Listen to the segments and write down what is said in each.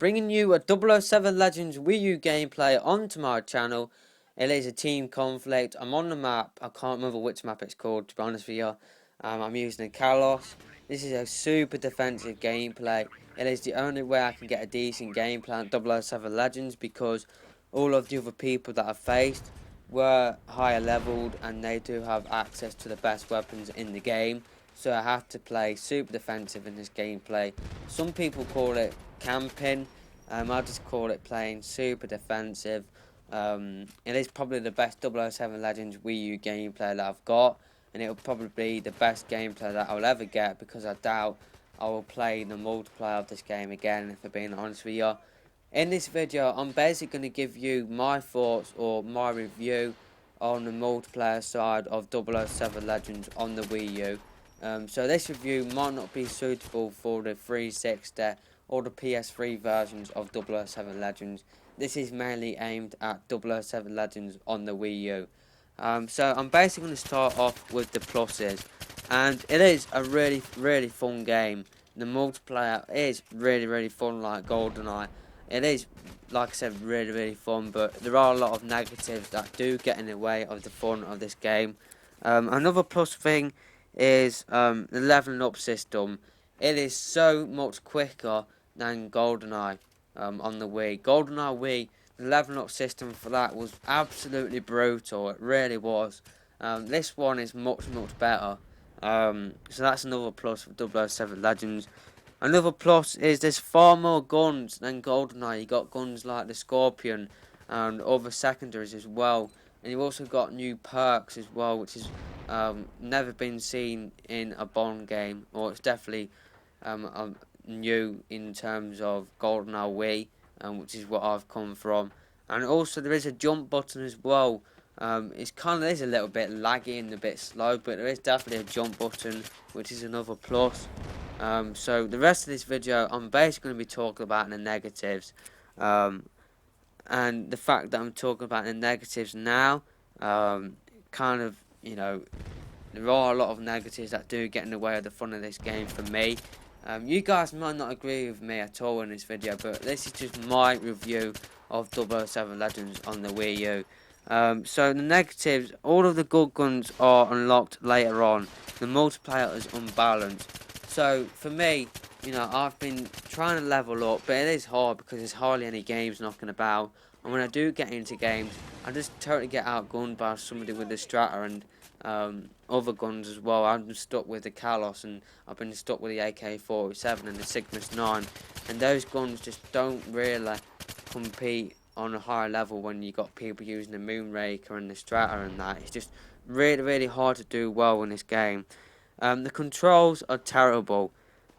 bringing you a 007 Legends Wii U gameplay onto my channel. It is a team conflict. I'm on the map. I can't remember which map it's called, to be honest with you. I'm using a Kalos. This is a super defensive gameplay. It is the only way I can get a decent gameplay on 007 Legends because all of the other people that I've faced were higher leveled and they do have access to the best weapons in the game. So I have to play super defensive in this gameplay. Some people call it camping. I just call it playing super defensive. It is probably the best 007 Legends Wii U gameplay that I've got, and it'll probably be the best gameplay that I'll ever get because I doubt I will play the multiplayer of this game again, if I'm being honest with you. In this video, I'm basically going to give you my thoughts or my review on the multiplayer side of 007 Legends on the Wii U. So this review might not be suitable for the 360 or the PS3 versions of 007 Legends. This is mainly aimed at 007 Legends on the Wii U. So I'm basically going to start off with the pluses. And it is a really fun game. The multiplayer is really fun, like GoldenEye. It is, like I said, really fun, but there are a lot of negatives that do get in the way of the fun of this game. Another plus thing is the leveling up system. It is so much quicker than GoldenEye on the Wii. GoldenEye Wii, the leveling up system for that was absolutely brutal. It really was. This one is much better. So that's another plus for 007 Legends. Another plus is there's far more guns than GoldenEye. You got guns like the Scorpion and other secondaries as well. And you've also got new perks as well, which is never been seen in a Bond game, or it's definitely new in terms of GoldenEye Wii, which is what I've come from. And also there is a jump button as well. It's kind of is a little bit laggy and a bit slow, but there is definitely a jump button, which is another plus. So the rest of this video, I'm basically going to be talking about the negatives. And the fact that I'm talking about the negatives now, kind of, there are a lot of negatives that do get in the way of the fun of this game for me. You guys might not agree with me at all in this video, but this is just my review of 007 Legends on the Wii U. So the negatives, all of the good guns are unlocked later on. The multiplayer is unbalanced. So for me, I've been trying to level up, but it is hard because there's hardly any games knocking about. And when I do get into games, I just totally get outgunned by somebody with the Strata and other guns as well. I'm stuck with the Kalos, and I've been stuck with the AK-47 and the Cygnus 9. And those guns just don't really compete on a higher level when you got people using the Moonraker and the Strata and that. It's just really hard to do well in this game. The controls are terrible.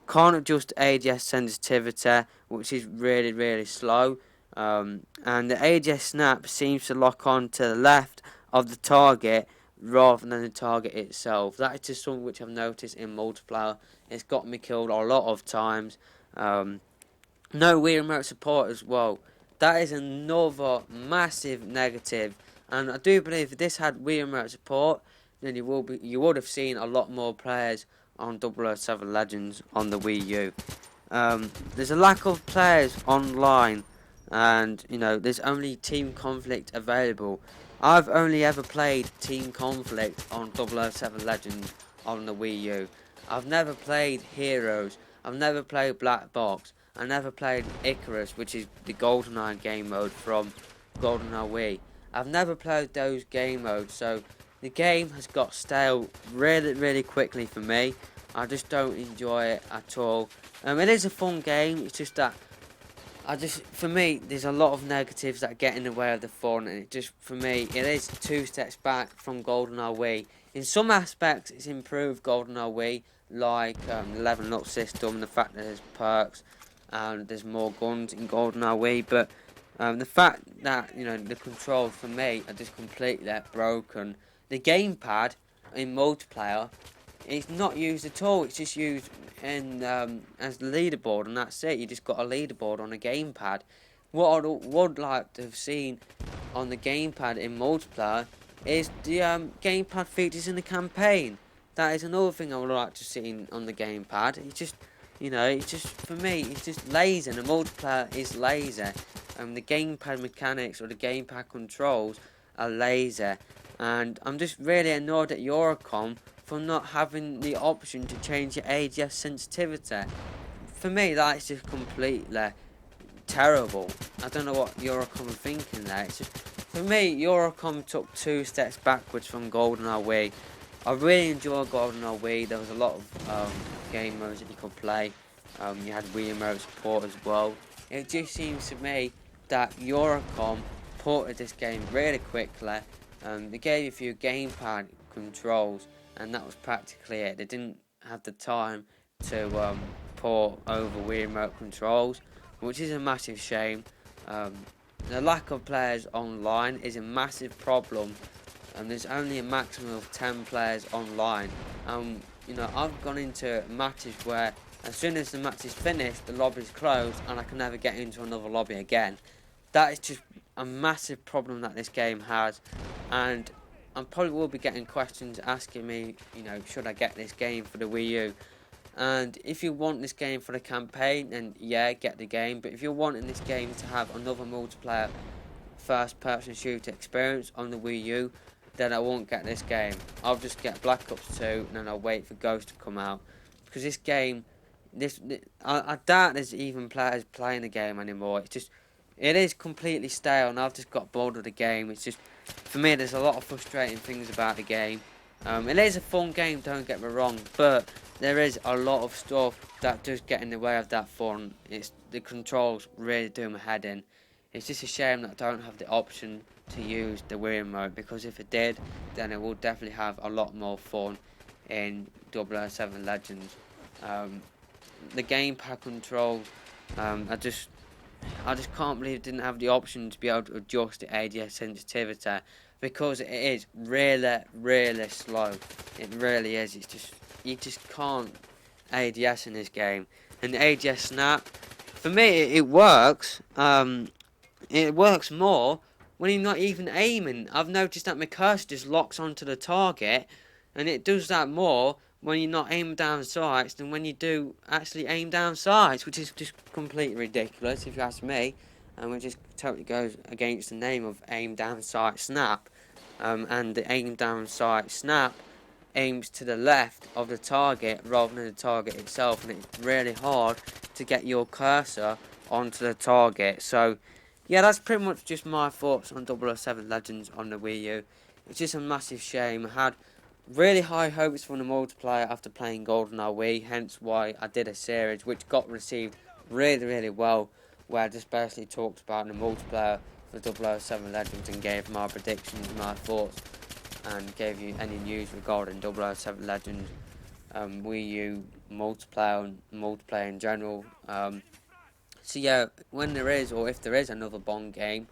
Can't adjust ADS sensitivity, which is really slow. And the ADS snap seems to lock on to the left of the target rather than the target itself. That is just something which I've noticed in multiplayer. It's got me killed a lot of times. No Wii remote support as well. That is another massive negative. And I do believe if this had Wii remote support, then you would have seen a lot more players on 007 Legends on the Wii U. There's a lack of players online, and there's only Team Conflict available. I've only ever played Team Conflict on 007 Legends on the Wii U. I've never played Heroes. I've never played Black Box. I never played Icarus, which is the GoldenEye game mode from GoldenEye Wii. I've never played those game modes, so the game has got stale really quickly for me. I just don't enjoy it at all. It is a fun game, it's just that for me, there's a lot of negatives that get in the way of the fun, and for me, it is 2 steps back from GoldenEye Wii. In some aspects, it's improved GoldenEye Wii, like the leveling up system, the fact that there's perks, and there's more guns in GoldenEye Wii, but the fact that, the controls for me are just completely broken. The gamepad in multiplayer is not used at all. It's just used in as the leaderboard, and that's it. You just got a leaderboard on a gamepad. What I would like to have seen on the gamepad in multiplayer is the gamepad features in the campaign. That is another thing I would like to see on the gamepad. It's just It's just, for me, it's just lazy, and the multiplayer is lazy. The gamepad mechanics or the gamepad controls are lazy, and I'm just really annoyed at Eurocom for not having the option to change your ADS sensitivity. For me, that's just completely terrible. I don't know what Eurocom are thinking there. It's just, for me, Eurocom took 2 steps backwards from GoldenEye Wii. I really enjoyed GoldenEye Wii. There was a lot of game modes that you could play. You had Wii remote support as well. It just seems to me that Eurocom ported this game really quickly. They gave you a few gamepad controls, and that was practically it. They didn't have the time to port over Wii remote controls, which is a massive shame. The lack of players online is a massive problem, and there's only a maximum of 10 players online. I've gone into matches where as soon as the match is finished, the lobby is closed and I can never get into another lobby again. That is just a massive problem that this game has, and I probably will be getting questions asking me, should I get this game for the Wii U? And if you want this game for the campaign, then yeah, get the game. But if you're wanting this game to have another multiplayer first-person shooter experience on the Wii U, then I won't get this game. I'll just get Black Ops 2, and then I'll wait for Ghost to come out. Because this game, I doubt there's even players playing the game anymore. It is completely stale, and I've just got bored of the game. It's just, for me, there's a lot of frustrating things about the game. It is a fun game, don't get me wrong, but there is a lot of stuff that does get in the way of that fun. The controls really do my head in. It's just a shame that I don't have the option to use the Wii remote, because if it did, then it would definitely have a lot more fun in 007 Legends. The gamepad controls, I just can't believe it didn't have the option to be able to adjust the ADS sensitivity, because it is really, really slow. It really is. You just can't ADS in this game. And the ADS snap, for me, it works. It works more when you're not even aiming. I've noticed that my cursor just locks onto the target, and it does that more when you're not aiming down sights than when you do actually aim down sights, which is just completely ridiculous if you ask me, and which just totally goes against the name of aim down sight snap. And the aim down sight snap aims to the left of the target rather than the target itself, and it's really hard to get your cursor onto the target. So yeah, that's pretty much just my thoughts on 007 Legends on the Wii U. It's just a massive shame. I had really high hopes for the multiplayer after playing GoldenEye Wii, hence why I did a series which got received really, really well, where I just basically talked about the multiplayer for 007 Legends and gave my predictions, my thoughts, and gave you any news regarding 007 Legends, Wii U multiplayer and multiplayer in general. So yeah, when there is, or if there is another Bond game,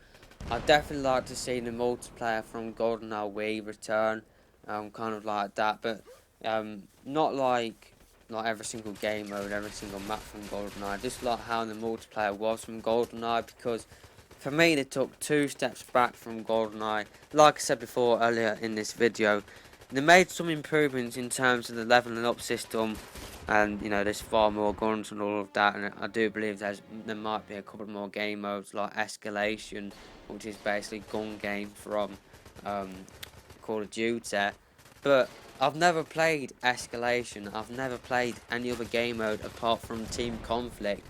I'd definitely like to see the multiplayer from GoldenEye Wii return, kind of like that, but not like every single game mode, every single map from GoldenEye, just like how the multiplayer was from GoldenEye, because for me they took 2 steps back from GoldenEye. Like I said before earlier in this video, they made some improvements in terms of the leveling up system, and there's far more guns and all of that, and I do believe there might be a couple more game modes like Escalation, which is basically gun game from Call of Duty. But I've never played Escalation. I've never played any other game mode apart from Team Conflict,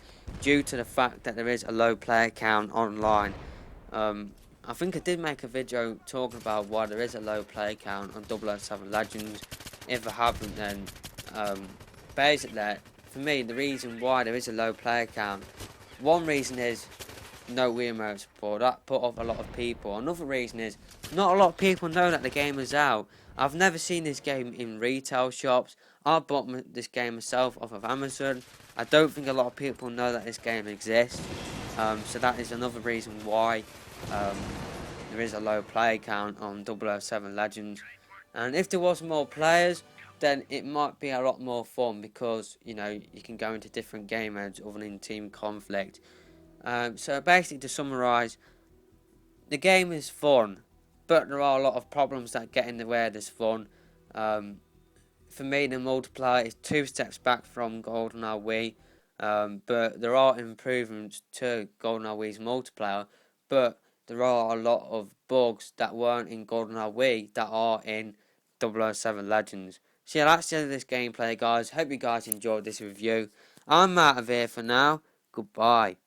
due to the fact that there is a low player count online. I think I did make a video talking about why there is a low player count on 007 Legends. If I haven't, then basically, for me, the reason why there is a low player count, one reason is no Wii remote support. That put off a lot of people. Another reason is not a lot of people know that the game is out. I've never seen this game in retail shops. I bought this game myself off of Amazon. I don't think a lot of people know that this game exists. So that is another reason why there is a low player count on 007 Legends. And if there was more players, then it might be a lot more fun, because you can go into different game modes other than Team Conflict. So basically, to summarise, the game is fun, but there are a lot of problems that get in the way of this fun. For me, the multiplayer is 2 steps back from GoldenEye Wii. But there are improvements to GoldenEye Wii's multiplayer, but there are a lot of bugs that weren't in GoldenEye Wii that are in 007 Legends. So yeah, that's the end of this gameplay, guys. Hope you guys enjoyed this review. I'm out of here for now. Goodbye.